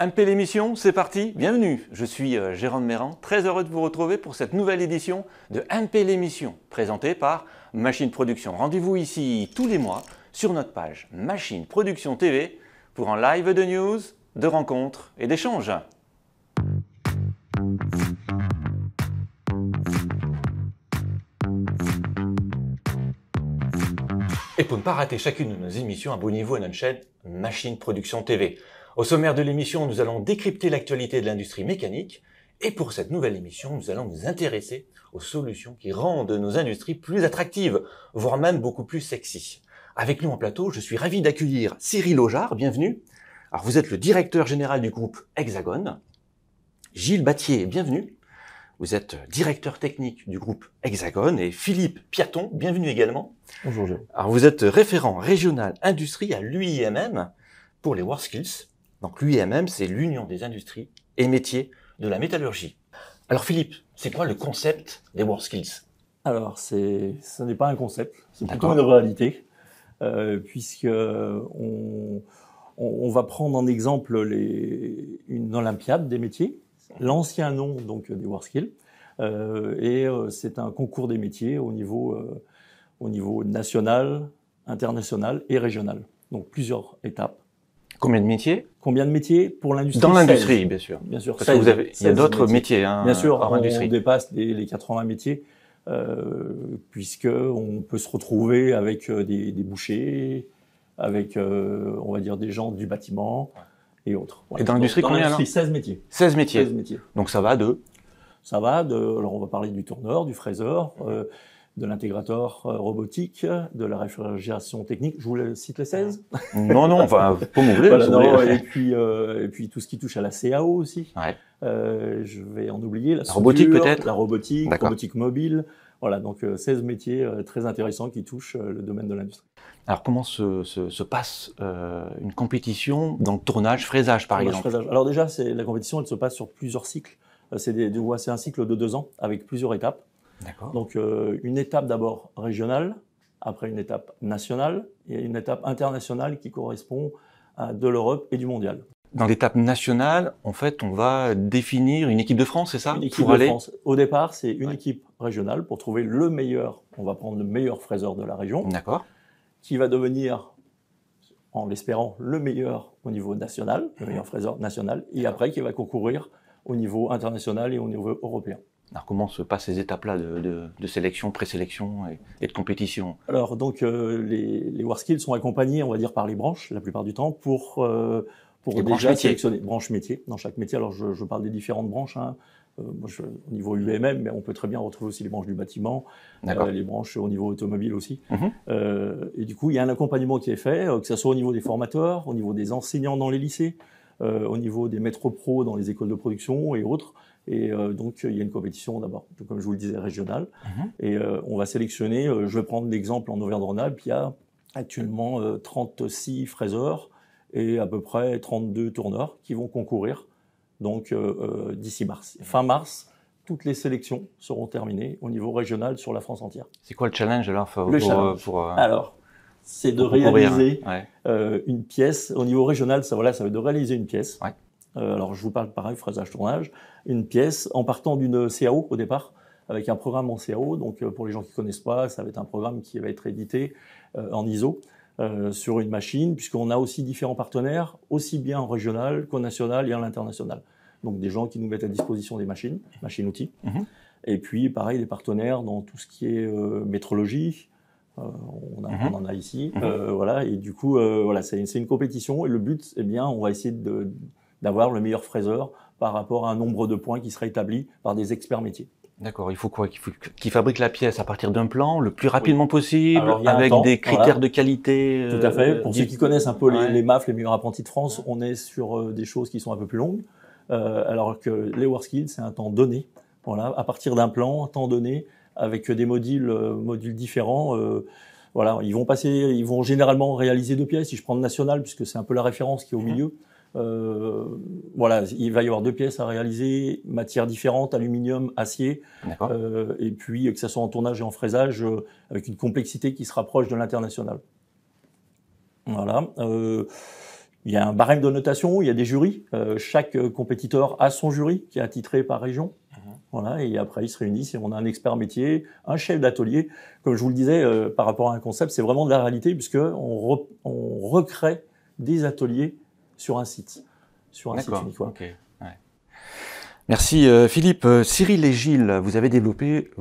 MP l'émission, c'est parti, bienvenue. Je suis Jérôme Méran, très heureux de vous retrouver pour cette nouvelle édition de MP l'émission, présentée par Machine Production. Rendez-vous ici tous les mois sur notre page Machine Production TV pour un live de news, de rencontres et d'échanges. Et pour ne pas rater chacune de nos émissions, abonnez-vous à notre chaîne Machine Production TV. Au sommaire de l'émission, nous allons décrypter l'actualité de l'industrie mécanique. Et pour cette nouvelle émission, nous allons nous intéresser aux solutions qui rendent nos industries plus attractives, voire même beaucoup plus sexy. Avec nous en plateau, je suis ravi d'accueillir Cyril Aujar, bienvenue. Alors vous êtes le directeur général du groupe Hexagon. Gilles Battier, bienvenue. Vous êtes directeur technique du groupe Hexagon. Et Philippe Piaton, bienvenue également. Bonjour Jérôme. Alors vous êtes référent régional industrie à l'UIMM pour les WorldSkills. Donc l'UIMM, c'est l'Union des industries et métiers de la métallurgie. Alors Philippe, c'est quoi le concept des WorldSkills? Alors, ce n'est pas un concept, c'est plutôt une réalité, puisque on va prendre en exemple une Olympiade des métiers, l'ancien nom donc des WorldSkills, et c'est un concours des métiers au niveau national, international et régional. Donc plusieurs étapes. Combien de métiers? Combien de métiers pour l'industrie? Dans l'industrie, bien sûr. Bien sûr. Parce que il y a d'autres métiers, hein, bien sûr, hors industrie. On dépasse les 80 métiers, puisque on peut se retrouver avec des bouchers, avec, on va dire, des gens du bâtiment et autres. Voilà. Et dans l'industrie, combien alors? 16 métiers. 16 métiers. 16 métiers. Donc ça va de? Alors on va parler du tourneur, du fraiseur, de l'intégrateur robotique, de la réfrigération technique. Je vous cite les 16? Non, enfin, pour m'ouvrir. Voilà, et puis tout ce qui touche à la CAO aussi. Ouais. Je vais en oublier. La robotique peut-être? La robotique mobile. Voilà, donc 16 métiers très intéressants qui touchent le domaine de l'industrie. Alors comment se passe une compétition dans le tournage, fraisage par exemple? Fraisage. Alors déjà, la compétition, elle se passe sur plusieurs cycles. C'est un cycle de 2 ans avec plusieurs étapes. D'accord. Donc une étape d'abord régionale, après une étape nationale et une étape internationale qui correspond à de l'Europe et du mondial. Dans l'étape nationale, en fait, on va définir une équipe de France, c'est ça? Une équipe de France. Au départ, c'est une équipe régionale pour trouver le meilleur. On va prendre le meilleur fraiseur de la région. D'accord. Qui va devenir, en l'espérant, le meilleur au niveau national, le meilleur fraiseur national, et après qui va concourir au niveau international et au niveau européen. Alors comment se passent ces étapes-là de sélection, présélection et de compétition? Alors donc les WorldSkills sont accompagnés, on va dire, par les branches la plupart du temps pour déjà sélectionner branches métiers dans chaque métier. Alors je parle des différentes branches. Hein. Au niveau UMM, mais on peut très bien retrouver aussi les branches du bâtiment, les branches au niveau automobile aussi. Et du coup, il y a un accompagnement qui est fait, que ce soit au niveau des formateurs, au niveau des enseignants dans les lycées, au niveau des maîtres pros dans les écoles de production et autres. Et donc, il y a une compétition d'abord, comme je vous le disais, régionale. Et on va sélectionner, je vais prendre l'exemple en Auvergne-Rhône-Alpes, il y a actuellement 36 fraiseurs et à peu près 32 tourneurs qui vont concourir. Donc, d'ici mars. Fin mars, toutes les sélections seront terminées au niveau régional sur la France entière. C'est quoi le challenge là Alors, c'est de réaliser une pièce. Au niveau régional, ça va être de réaliser une pièce. Ouais. Alors, je vous parle pareil, fraisage-tournage. Une pièce en partant d'une CAO au départ, avec un programme en CAO. Donc, pour les gens qui connaissent pas, ça va être un programme qui va être édité en ISO. Sur une machine, puisqu'on a aussi différents partenaires, aussi bien en régional qu'en national et à l'international. Donc des gens qui nous mettent à disposition des machines-outils. Et puis pareil, des partenaires dans tout ce qui est métrologie, on en a ici. Voilà, et du coup, voilà, c'est une compétition. Et le but, eh bien, on va essayer d'avoir le meilleur fraiseur par rapport à un nombre de points qui sera établi par des experts métiers. D'accord, il faut quoi? Qu'il fabrique la pièce à partir d'un plan le plus rapidement possible, avec des critères de qualité. Tout à fait. Pour ceux qui connaissent un peu les MAF, les meilleurs apprentis de France, on est sur des choses qui sont un peu plus longues, alors que les WorldSkills, c'est un temps donné. Voilà, à partir d'un plan, un temps donné, avec des modules différents. Voilà, ils vont généralement réaliser 2 pièces. Si je prends le national, puisque c'est un peu la référence qui est au milieu. Voilà, il va y avoir 2 pièces à réaliser, matières différentes, aluminium, acier, et puis que ce soit en tournage et en fraisage, avec une complexité qui se rapproche de l'international. Voilà. Il y a un barème de notation, il y a des jurys. Chaque compétiteur a son jury qui est attitré par région. Voilà, et après ils se réunissent et on a un expert métier, un chef d'atelier. Comme je vous le disais, par rapport à un concept, c'est vraiment de la réalité puisque on recrée des ateliers sur un site unique. Okay. Ouais. Merci Philippe. Cyril et Gilles, vous avez développé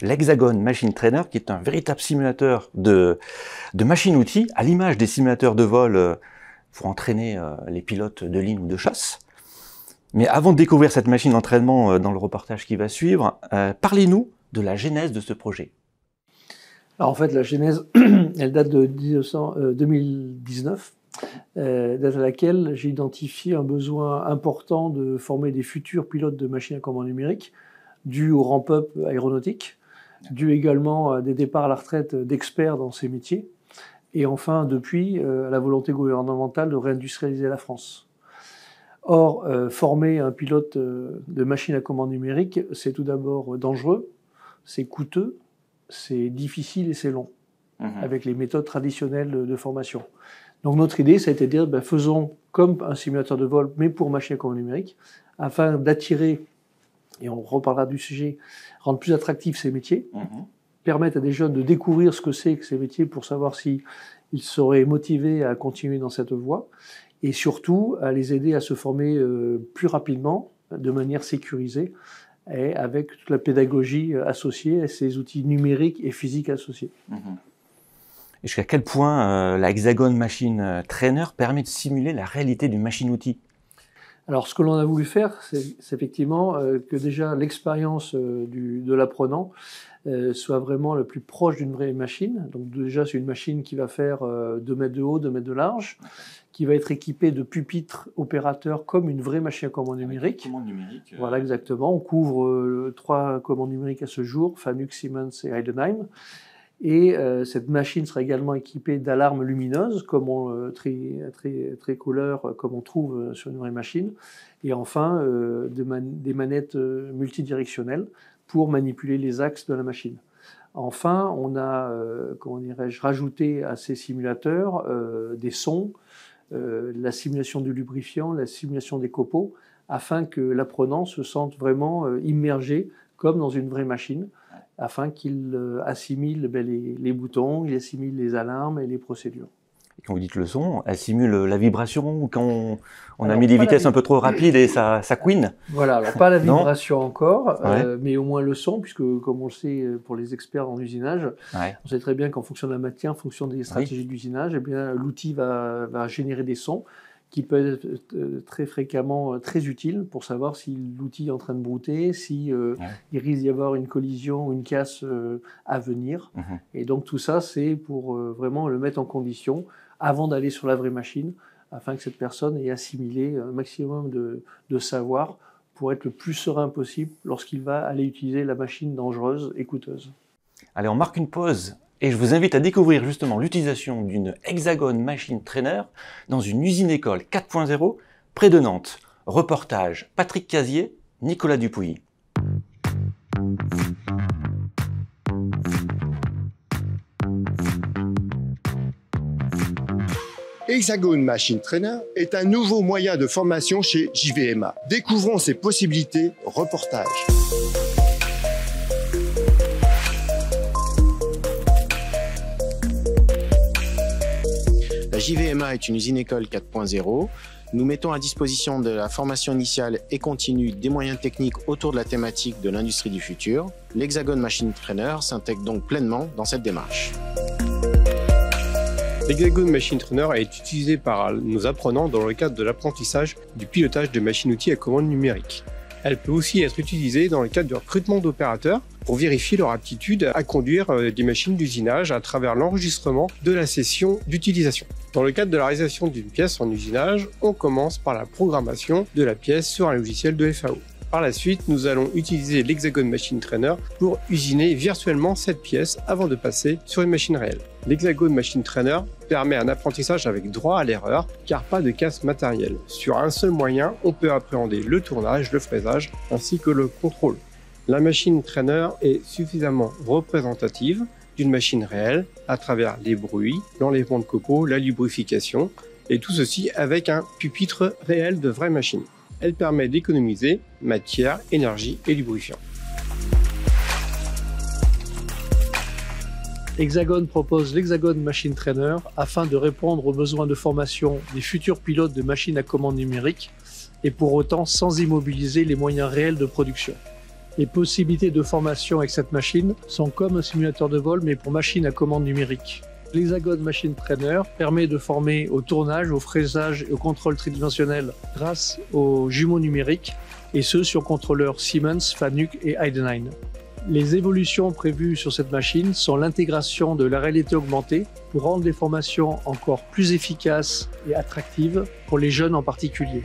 l'Hexagon Machine Trainer, qui est un véritable simulateur de machine-outil, à l'image des simulateurs de vol pour entraîner les pilotes de ligne ou de chasse. Mais avant de découvrir cette machine d'entraînement dans le reportage qui va suivre, parlez-nous de la genèse de ce projet. Alors en fait, la genèse, elle date de 2019, date à laquelle j'ai identifié un besoin important de former des futurs pilotes de machines à commande numérique, dû au ramp-up aéronautique, dû également à des départs à la retraite d'experts dans ces métiers, et enfin, depuis, à la volonté gouvernementale de réindustrialiser la France. Or, former un pilote de machine à commande numérique, c'est tout d'abord dangereux, c'est coûteux, c'est difficile et c'est long, avec les méthodes traditionnelles de formation. Donc notre idée, ça a été de dire, faisons comme un simulateur de vol, mais pour machine à commande numérique, afin d'attirer, et on reparlera du sujet, rendre plus attractifs ces métiers, permettre à des jeunes de découvrir ce que c'est que ces métiers pour savoir s'ils seraient motivés à continuer dans cette voie, et surtout à les aider à se former plus rapidement, de manière sécurisée, et avec toute la pédagogie associée à ces outils numériques et physiques associés. Et jusqu'à quel point la Hexagon Machine Trainer permet de simuler la réalité d'une machine-outil? Alors, ce que l'on a voulu faire, c'est effectivement que déjà l'expérience de l'apprenant soit vraiment le plus proche d'une vraie machine. Donc déjà, c'est une machine qui va faire 2 mètres de haut, 2 mètres de large, qui va être équipée de pupitres opérateurs comme une vraie machine à commande numérique. Voilà, exactement. On couvre 3 commandes numériques à ce jour, Fanuc, Siemens et Heidenheim. Et cette machine sera également équipée d'alarmes lumineuses, tricolores, comme on trouve sur une vraie machine. Et enfin, des manettes multidirectionnelles pour manipuler les axes de la machine. Enfin, on a, rajouté à ces simulateurs des sons, la simulation du lubrifiant, la simulation des copeaux, afin que l'apprenant se sente vraiment immergé comme dans une vraie machine, afin qu'il assimile les boutons, il assimile les alarmes et les procédures. Et quand vous dites le son, elle simule la vibration, quand on a mis des vitesses un peu trop rapides et ça couine? Voilà, alors pas la vibration encore, mais au moins le son, puisque comme on le sait pour les experts en usinage, on sait très bien qu'en fonction de la matière, en fonction des stratégies d'usinage, eh bien l'outil va générer des sons qui peuvent être très fréquemment très utiles pour savoir si l'outil est en train de brouter, si il risque d'y avoir une collision ou une casse à venir. Et donc tout ça, c'est pour vraiment le mettre en condition avant d'aller sur la vraie machine, afin que cette personne ait assimilé un maximum de savoir pour être le plus serein possible lorsqu'il va aller utiliser la machine dangereuse et coûteuse. Allez, on marque une pause. Et je vous invite à découvrir justement l'utilisation d'une Hexagon Machine Trainer dans une usine-école 4.0 près de Nantes. Reportage Patrick Casier, Nicolas Dupouilly. Hexagon Machine Trainer est un nouveau moyen de formation chez JVMA. Découvrons ses possibilités, reportage. La JVMA est une usine-école 4.0. Nous mettons à disposition de la formation initiale et continue des moyens techniques autour de la thématique de l'industrie du futur. L'Hexagon Machine Trainer s'intègre donc pleinement dans cette démarche. L'Hexagon Machine Trainer est utilisé par nos apprenants dans le cadre de l'apprentissage du pilotage de machines-outils à commande numérique. Elle peut aussi être utilisée dans le cadre du recrutement d'opérateurs pour vérifier leur aptitude à conduire des machines d'usinage à travers l'enregistrement de la session d'utilisation. Dans le cadre de la réalisation d'une pièce en usinage, on commence par la programmation de la pièce sur un logiciel de FAO. Par la suite, nous allons utiliser l'Hexagon Machine Trainer pour usiner virtuellement cette pièce avant de passer sur une machine réelle. L'Hexagon Machine Trainer permet un apprentissage avec droit à l'erreur, car pas de casse matérielle. Sur un seul moyen, on peut appréhender le tournage, le fraisage, ainsi que le contrôle. La Machine Trainer est suffisamment représentative d'une machine réelle à travers les bruits, l'enlèvement de copeaux, la lubrification Et tout ceci avec un pupitre réel de vraie machine. Elle permet d'économiser matière, énergie et lubrifiant. Hexagon propose l'Hexagon Machine Trainer afin de répondre aux besoins de formation des futurs pilotes de machines à commande numérique et pour autant sans immobiliser les moyens réels de production. Les possibilités de formation avec cette machine sont comme un simulateur de vol mais pour machine à commande numérique. L'Hexagon Machine Trainer permet de former au tournage, au fraisage et au contrôle tridimensionnel grâce aux jumeaux numériques et ce sur contrôleurs Siemens, Fanuc et Heidenhain. Les évolutions prévues sur cette machine sont l'intégration de la réalité augmentée pour rendre les formations encore plus efficaces et attractives pour les jeunes en particulier.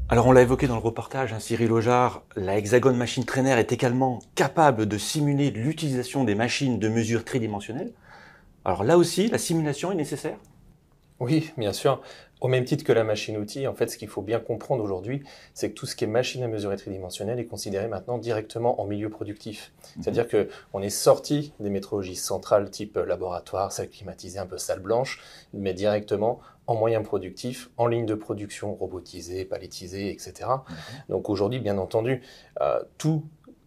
Alors on l'a évoqué dans le reportage, Cyril Ojard, la Hexagon Machine Trainer est également capable de simuler l'utilisation des machines de mesure tridimensionnelle. Alors là aussi, la simulation est nécessaire ? Oui, bien sûr. Au même titre que la machine-outil, en fait, ce qu'il faut bien comprendre aujourd'hui, c'est que tout ce qui est machine à mesurer tridimensionnelle est considéré maintenant directement en milieu productif. C'est-à-dire que on est sorti des métrologies centrales type laboratoire, salle climatisée, un peu salle blanche, mais directement en moyen productif, en ligne de production robotisée, palettisée, etc. Donc aujourd'hui, bien entendu, tout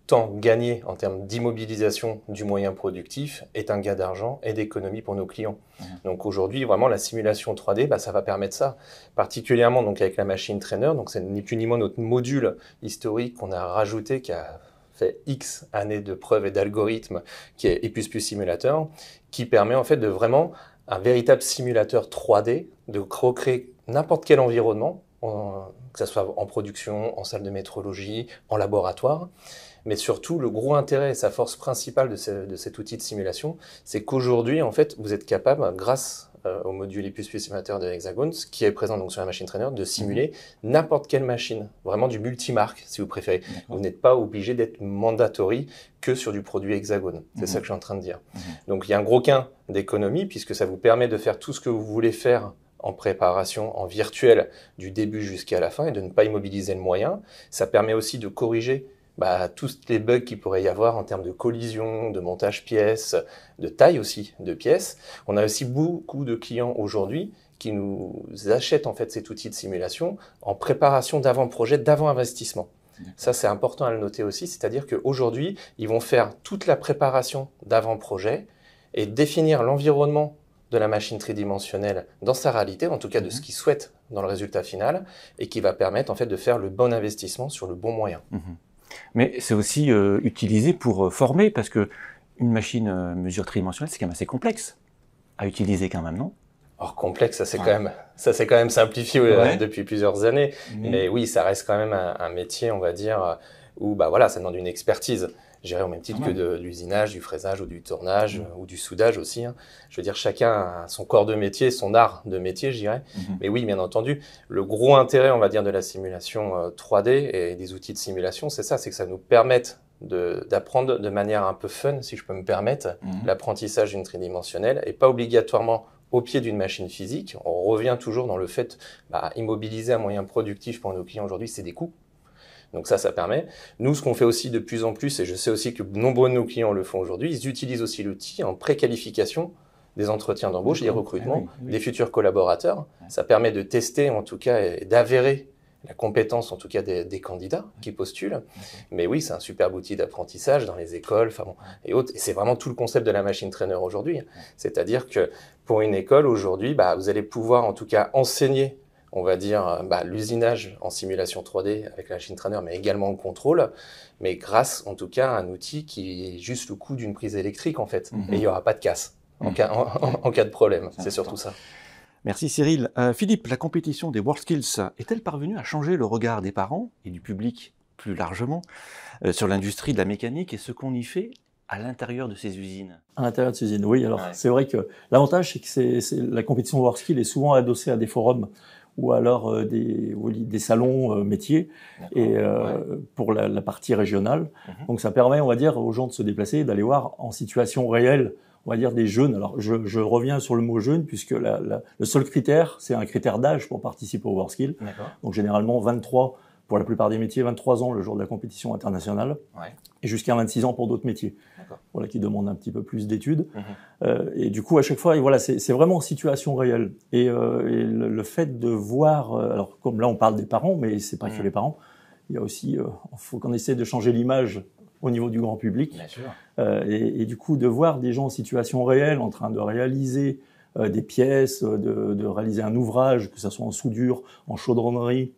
temps gagné en termes d'immobilisation du moyen productif est un gain d'argent et d'économie pour nos clients. Donc aujourd'hui, vraiment, la simulation 3D, ça va permettre ça. Particulièrement donc avec la machine trainer, donc c'est ni plus ni moins notre module historique qu'on a rajouté, qui a fait X années de preuves et d'algorithmes, qui est E++ Simulator, qui permet en fait de vraiment un véritable simulateur 3D, de recréer n'importe quel environnement, que ce soit en production, en salle de métrologie, en laboratoire. Mais surtout, le gros intérêt et sa force principale de cet outil de simulation, c'est qu'aujourd'hui, en fait, vous êtes capable, grâce au module E++ Simulator de Hexagon, qui est présent donc sur la machine trainer, de simuler n'importe quelle machine, vraiment du multimarque, si vous préférez. Vous n'êtes pas obligé d'être mandatory que sur du produit Hexagon. C'est ça que je suis en train de dire. Donc, il y a un gros gain d'économie, puisque ça vous permet de faire tout ce que vous voulez faire en préparation, en virtuel, du début jusqu'à la fin, et de ne pas immobiliser le moyen. Ça permet aussi de corriger tous les bugs qu'il pourrait y avoir en termes de collision, de montage pièces, de taille aussi de pièces. On a aussi beaucoup de clients aujourd'hui qui nous achètent en fait cet outil de simulation en préparation d'avant-projet, d'avant-investissement. Ça, c'est important à le noter aussi, c'est-à-dire qu'aujourd'hui, ils vont faire toute la préparation d'avant-projet et définir l'environnement de la machine tridimensionnelle dans sa réalité, en tout cas de ce qu'ils souhaitent dans le résultat final, et qui va permettre en fait de faire le bon investissement sur le bon moyen. Mais c'est aussi utilisé pour former, parce que une machine mesure tridimensionnelle, c'est quand même assez complexe à utiliser quand même, non ? Or complexe, ça c'est quand même simplifié depuis plusieurs années. Mais oui, ça reste quand même un métier, on va dire, où ça demande une expertise. Géré au même titre que de l'usinage, du fraisage ou du tournage ou du soudage aussi. Je veux dire, chacun a son corps de métier, son art de métier, je dirais. Mais oui, bien entendu, le gros intérêt, on va dire, de la simulation 3D et des outils de simulation, c'est ça, c'est que ça nous permette d'apprendre de manière un peu fun, si je peux me permettre, l'apprentissage d'une tridimensionnelle et pas obligatoirement au pied d'une machine physique. On revient toujours dans le fait, immobiliser un moyen productif pour nos clients aujourd'hui, c'est des coûts. Donc ça permet. Nous, ce qu'on fait aussi de plus en plus, et je sais aussi que nombreux de nos clients le font aujourd'hui, ils utilisent aussi l'outil en préqualification des entretiens d'embauche, des recrutements, des futurs collaborateurs. Ça permet de tester, en tout cas, et d'avérer la compétence, en tout cas, des candidats qui postulent. Mais oui, c'est un superbe outil d'apprentissage dans les écoles, et autres. Et c'est vraiment tout le concept de la machine trainer aujourd'hui. C'est-à-dire que pour une école, aujourd'hui, vous allez pouvoir, en tout cas, enseigner, on va dire, l'usinage en simulation 3D avec la machine trainer, mais également le contrôle, mais grâce, en tout cas, à un outil qui est juste le coût d'une prise électrique, en fait. Et il n'y aura pas de casse en cas de problème. C'est surtout ça. Merci Cyril. Philippe, la compétition des WorldSkills est-elle parvenue à changer le regard des parents et du public plus largement sur l'industrie de la mécanique et ce qu'on y fait à l'intérieur de ces usines? À l'intérieur de ces usines, oui. Alors, c'est vrai que l'avantage, c'est que la compétition WorldSkills est souvent adossée à des forums ou alors des salons métiers et pour la partie régionale. Donc ça permet, on va dire, aux gens de se déplacer, d'aller voir en situation réelle, on va dire, des jeunes. Alors je reviens sur le mot jeune, puisque le seul critère, c'est un critère d'âge pour participer au WorldSkills. Donc généralement 23 pour la plupart des métiers, 23 ans le jour de la compétition internationale, et jusqu'à 26 ans pour d'autres métiers, voilà, qui demandent un petit peu plus d'études. Et du coup, à chaque fois, et voilà, c'est vraiment en situation réelle. Et le fait de voir, alors comme là on parle des parents, mais c'est pas que les parents, il y a aussi, faut qu'on essaie de changer l'image au niveau du grand public. Bien sûr. Et du coup, de voir des gens en situation réelle, en train de réaliser des pièces, de réaliser un ouvrage, que ce soit en soudure, en chaudronnerie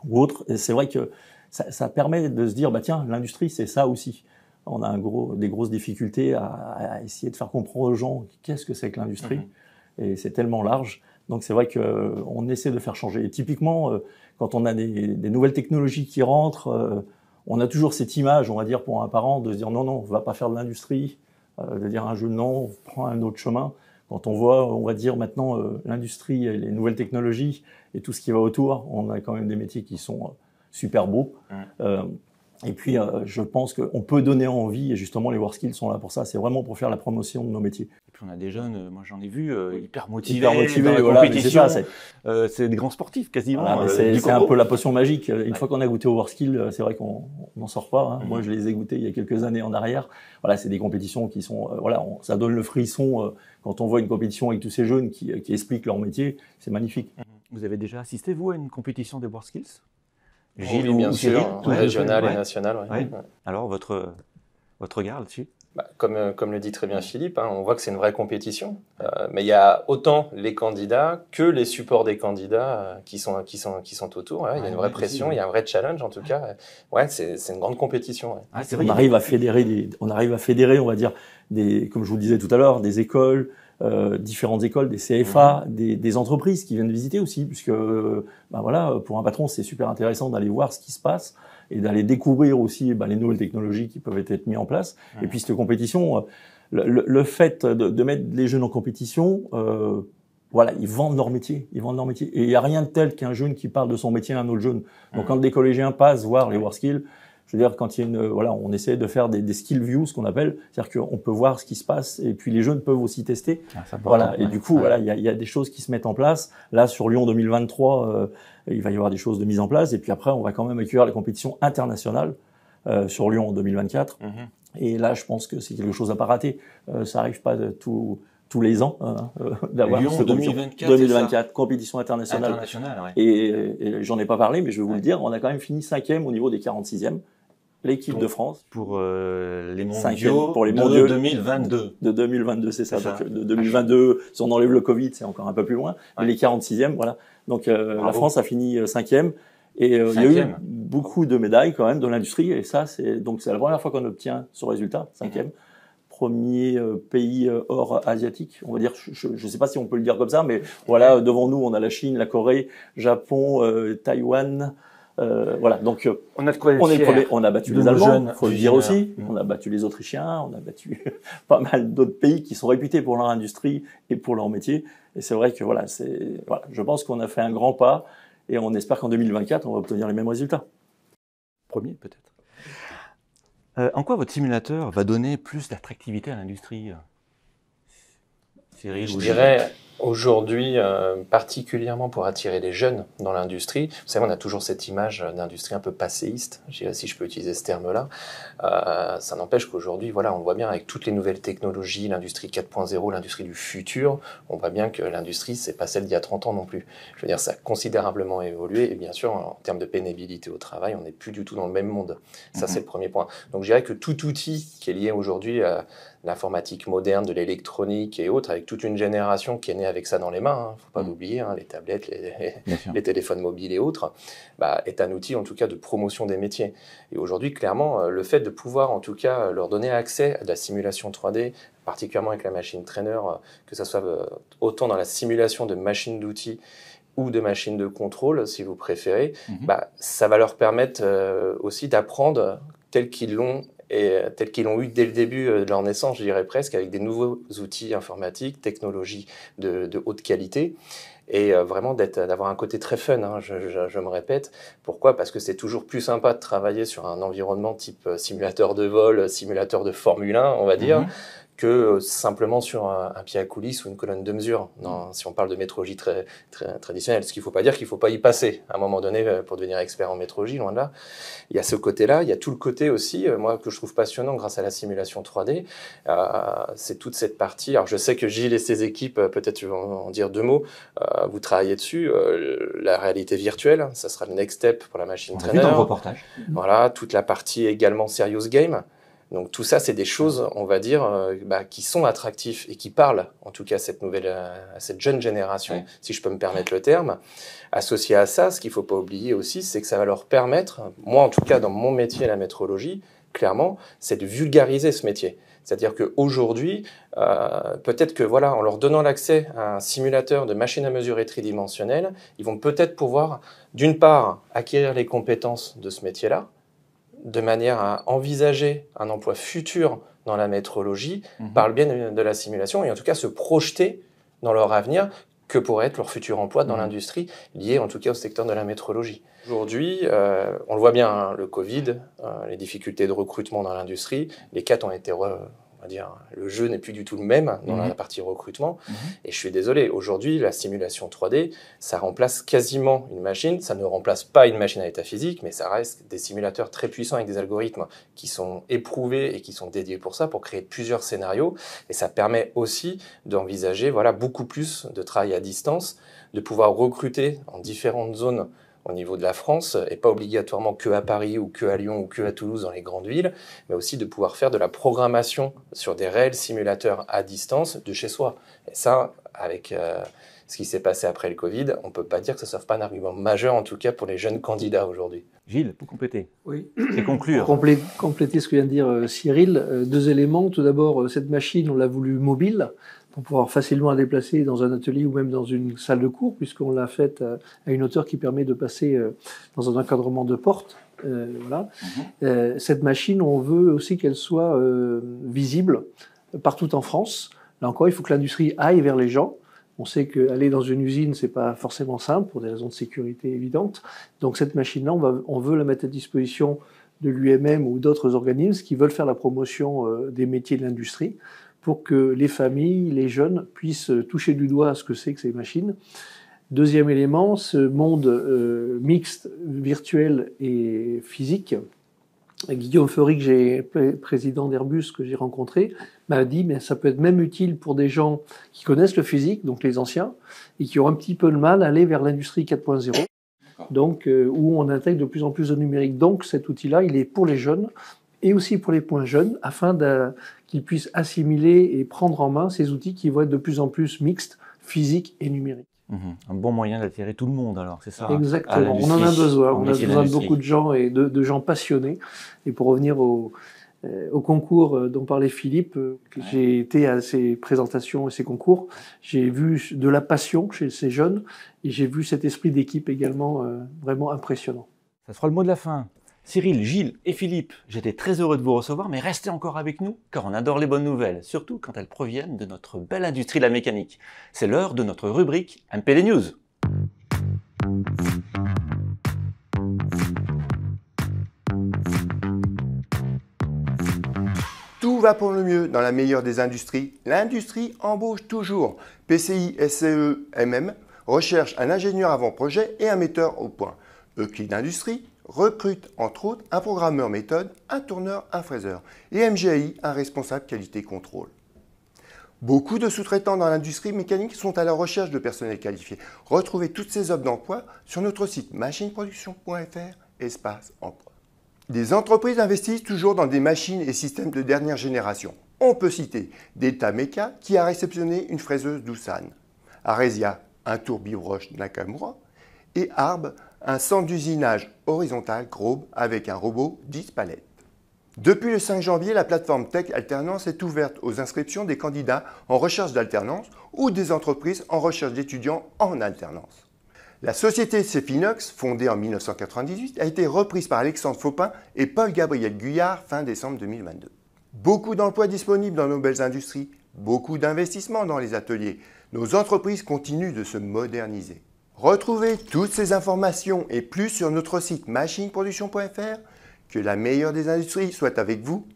ou autre, et c'est vrai que ça permet de se dire, bah tiens, l'industrie, c'est ça aussi. On a des grosses difficultés à essayer de faire comprendre aux gens qu'est-ce que c'est que l'industrie, et c'est tellement large. Donc c'est vrai qu'on essaie de faire changer. Et typiquement, quand on a des nouvelles technologies qui rentrent, on a toujours cette image, on va dire, pour un parent, de se dire non, on va pas faire de l'industrie, de dire à un jeune non, on prend un autre chemin. Quand on voit, on va dire maintenant, l'industrie et les nouvelles technologies et tout ce qui va autour, on a quand même des métiers qui sont super beaux. Et puis, je pense qu'on peut donner envie, et justement, les WorkSkills sont là pour ça. C'est vraiment pour faire la promotion de nos métiers. Et puis, on a des jeunes, moi j'en ai vu, hyper motivés dans la voilà, compétition. C'est des grands sportifs, quasiment. Voilà, c'est un peu la potion magique. Une fois qu'on a goûté aux WorkSkills, c'est vrai qu'on n'en sort pas. Moi, je les ai goûtés il y a quelques années en arrière. Voilà, c'est des compétitions qui sont... ça donne le frisson quand on voit une compétition avec tous ces jeunes qui expliquent leur métier. C'est magnifique. Vous avez déjà assisté, vous, à une compétition des WorkSkills? Gilles, oui, bien sûr, régional et national. Alors, votre regard là-dessus? Comme le dit très bien Philippe, on voit que c'est une vraie compétition. Mais il y a autant les candidats que les supports des candidats qui sont autour. Il y a une vraie pression, il y a un vrai challenge en tout cas. C'est une grande compétition. C'est vrai, on arrive à fédérer, on va dire, comme je vous le disais tout à l'heure, des écoles, différentes écoles, des CFA, des entreprises qui viennent visiter aussi, puisque pour un patron, c'est super intéressant d'aller voir ce qui se passe et d'aller découvrir aussi les nouvelles technologies qui peuvent être mises en place. Et puis cette compétition, le fait de mettre les jeunes en compétition, ils vendent leur métier. Et il n'y a rien de tel qu'un jeune qui parle de son métier à un autre jeune. Donc quand des collégiens passent voir les WorkSkills, je veux dire, quand il y a on essaie de faire des skill views, ce qu'on appelle, c'est-à-dire qu'on peut voir ce qui se passe, et puis les jeunes peuvent aussi tester. Et du coup, il y a des choses qui se mettent en place. Là, sur Lyon 2023, il va y avoir des choses de mise en place, et puis après, on va quand même accueillir la compétition internationale sur Lyon en 2024. Et là, je pense que c'est quelque chose à pas rater. Ça arrive pas tous les ans d'avoir Lyon 2024 compétition internationale. Et j'en ai pas parlé, mais je vais vous le dire, on a quand même fini 5e au niveau des 46e. L'équipe de France. Pour les mondiaux, pour les mondiaux de 2022. De 2022, c'est ça. Donc, de 2022, si on enlève le Covid, c'est encore un peu plus loin. Mais les 46e, voilà. Donc la France a fini 5e. Et il y a eu beaucoup de médailles quand même dans l'industrie. Et ça, c'est la première fois qu'on obtient ce résultat, 5e. Premier pays hors asiatique, on va dire, je ne sais pas si on peut le dire comme ça, mais voilà, devant nous, on a la Chine, la Corée, Japon, Taïwan, donc on a de quoi être on a battu les Allemands, faut le dire aussi, on a battu les Autrichiens, on a battu pas mal d'autres pays qui sont réputés pour leur industrie et pour leur métier, et c'est vrai que je pense qu'on a fait un grand pas, et on espère qu'en 2024, on va obtenir les mêmes résultats. Premier, peut-être. En quoi votre simulateur va donner plus d'attractivité à l'industrie, Cyril? Je dirais aujourd'hui, particulièrement pour attirer les jeunes dans l'industrie. Vous savez, on a toujours cette image d'industrie un peu passéiste, si je peux utiliser ce terme-là. Ça n'empêche qu'aujourd'hui, on le voit bien avec toutes les nouvelles technologies, l'industrie 4.0, l'industrie du futur, on voit bien que l'industrie, c'est pas celle d'il y a 30 ans non plus. Je veux dire, ça a considérablement évolué, et bien sûr, en termes de pénibilité au travail, on n'est plus du tout dans le même monde. Ça, c'est le premier point. Donc, je dirais que tout outil qui est lié aujourd'hui à l'informatique moderne, de l'électronique et autres, avec toute une génération qui est née avec ça dans les mains, faut pas l'oublier, les tablettes, les téléphones mobiles et autres, est un outil en tout cas de promotion des métiers. Et aujourd'hui, clairement, le fait de pouvoir en tout cas leur donner accès à de la simulation 3D, particulièrement avec la machine trainer, que ça soit autant dans la simulation de machines d'outils ou de machines de contrôle, si vous préférez, ça va leur permettre aussi d'apprendre tel qu'ils l'ont eu dès le début de leur naissance, je dirais presque, avec des nouveaux outils informatiques, technologies de haute qualité, et vraiment d'avoir un côté très fun, je me répète. Pourquoi? Parce que c'est toujours plus sympa de travailler sur un environnement type simulateur de vol, simulateur de Formule 1, on va dire, que simplement sur un pied à coulisses ou une colonne de mesure. Non, si on parle de métrologie très traditionnelle, ce qu'il ne faut pas dire qu'il ne faut pas y passer à un moment donné pour devenir expert en métrologie, loin de là. Il y a ce côté-là, il y a tout le côté aussi, moi, que je trouve passionnant grâce à la simulation 3D, c'est toute cette partie. Alors, je sais que Gilles et ses équipes, peut-être je vais en dire 2 mots, vous travaillez dessus, la réalité virtuelle, ça sera le next step pour la machine trainer. Dans le reportage. Voilà, toute la partie également serious game. Donc tout ça, c'est des choses, on va dire, qui sont attractifs et qui parlent, en tout cas, à cette jeune génération, si je peux me permettre le terme. Associé à ça, ce qu'il ne faut pas oublier aussi, c'est que ça va leur permettre, moi en tout cas dans mon métier, la métrologie, clairement, c'est de vulgariser ce métier. C'est-à-dire qu'aujourd'hui, peut-être que voilà, en leur donnant l'accès à un simulateur de machine à mesurer tridimensionnelle, ils vont peut-être pouvoir, d'une part, acquérir les compétences de ce métier-là, de manière à envisager un emploi futur dans la métrologie par le biais de la simulation et en tout cas se projeter dans leur avenir que pourrait être leur futur emploi dans l'industrie lié en tout cas au secteur de la métrologie. Aujourd'hui, on le voit bien, hein, le Covid, les difficultés de recrutement dans l'industrie, les quatre ont été on va dire, le jeu n'est plus du tout le même dans la partie recrutement. Et je suis désolé, aujourd'hui, la simulation 3D, ça remplace quasiment une machine. Ça ne remplace pas une machine à état physique, mais ça reste des simulateurs très puissants avec des algorithmes qui sont éprouvés et qui sont dédiés pour ça, pour créer plusieurs scénarios. Et ça permet aussi d'envisager beaucoup plus de travail à distance, de pouvoir recruter en différentes zones au niveau de la France, et pas obligatoirement que à Paris ou que à Lyon ou que à Toulouse dans les grandes villes, mais aussi de pouvoir faire de la programmation sur des réels simulateurs à distance de chez soi. Et ça, avec ce qui s'est passé après le Covid, on ne peut pas dire que ça ne soit pas un argument majeur, en tout cas pour les jeunes candidats aujourd'hui. Gilles, pour compléter. Oui. Et conclure. Pour compléter ce que vient de dire Cyril, 2 éléments. Tout d'abord, cette machine, on l'a voulu mobile, pour pouvoir facilement la déplacer dans un atelier ou même dans une salle de cours, puisqu'on l'a faite à une hauteur qui permet de passer dans un encadrement de porte. Voilà. Cette machine, on veut aussi qu'elle soit visible partout en France. Là encore, il faut que l'industrie aille vers les gens. On sait qu'aller dans une usine, c'est pas forcément simple pour des raisons de sécurité évidentes. Donc cette machine-là, on veut la mettre à disposition de l'UMM ou d'autres organismes qui veulent faire la promotion des métiers de l'industrie, pour que les familles, les jeunes puissent toucher du doigt à ce que c'est que ces machines. Deuxième élément, ce monde mixte, virtuel et physique. Guillaume Feury, président d'Airbus, que j'ai rencontré, m'a dit mais ça peut être même utile pour des gens qui connaissent le physique, donc les anciens, et qui ont un petit peu de mal à aller vers l'industrie 4.0, donc où on intègre de plus en plus de numérique. Donc cet outil-là, il est pour les jeunes et aussi pour les moins jeunes, afin qu'ils puissent assimiler et prendre en main ces outils qui vont être de plus en plus mixtes, physiques et numériques. Un bon moyen d'attirer tout le monde, alors, c'est ça? Exactement, on en a besoin. On a besoin de beaucoup de gens et de gens passionnés. Et pour revenir au concours dont parlait Philippe, j'ai été à ces présentations et ces concours, j'ai vu de la passion chez ces jeunes et j'ai vu cet esprit d'équipe également vraiment impressionnant. Ça sera le mot de la fin. Cyril, Gilles et Philippe, j'étais très heureux de vous recevoir, mais restez encore avec nous, car on adore les bonnes nouvelles, surtout quand elles proviennent de notre belle industrie de la mécanique. C'est l'heure de notre rubrique MPD News. Tout va pour le mieux dans la meilleure des industries. L'industrie embauche toujours. PCI, SCE, MM recherche un ingénieur avant-projet et un metteur au point. Euclid Industrie recrute entre autres un programmeur méthode, un tourneur, un fraiseur et MGAI, un responsable qualité-contrôle. Beaucoup de sous-traitants dans l'industrie mécanique sont à la recherche de personnel qualifié. Retrouvez toutes ces offres d'emploi sur notre site machineproduction.fr, espace emploi. Des entreprises investissent toujours dans des machines et systèmes de dernière génération. On peut citer Delta Meca qui a réceptionné une fraiseuse Doosan, Aresia, un tourbillon-broche Nakamura et Arb, un centre d'usinage horizontal Grobe avec un robot 10 palettes. Depuis le 5 janvier, la plateforme Tech Alternance est ouverte aux inscriptions des candidats en recherche d'alternance ou des entreprises en recherche d'étudiants en alternance. La société Cefinox, fondée en 1998, a été reprise par Alexandre Faupin et Paul-Gabriel Guyard fin décembre 2022. Beaucoup d'emplois disponibles dans nos belles industries, beaucoup d'investissements dans les ateliers. Nos entreprises continuent de se moderniser. Retrouvez toutes ces informations et plus sur notre site machineproduction.fr. Que la meilleure des industries soit avec vous.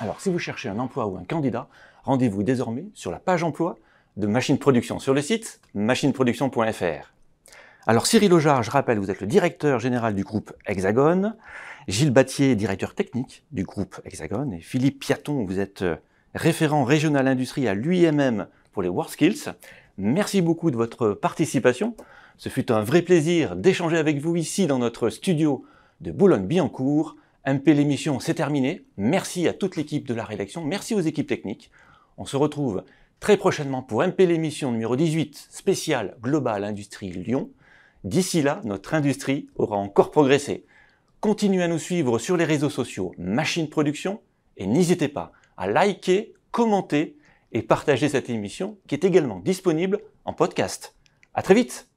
Alors, si vous cherchez un emploi ou un candidat, rendez-vous désormais sur la page emploi de Machine Production sur le site machineproduction.fr. Alors, Cyril Ojard, je rappelle, vous êtes le directeur général du groupe Hexagone. Gilles Battier, directeur technique du groupe Hexagone. Et Philippe Piaton, vous êtes référent régional industrie à l'UIMM pour les WorkSkills. Merci beaucoup de votre participation. Ce fut un vrai plaisir d'échanger avec vous ici dans notre studio de Boulogne-Billancourt. MP l'émission, c'est terminé. Merci à toute l'équipe de la rédaction. Merci aux équipes techniques. On se retrouve très prochainement pour MP l'émission numéro 18, spéciale Global Industrie Lyon. D'ici là, notre industrie aura encore progressé. Continuez à nous suivre sur les réseaux sociaux Machine Production et n'hésitez pas à liker, commenter et partager cette émission qui est également disponible en podcast. À très vite!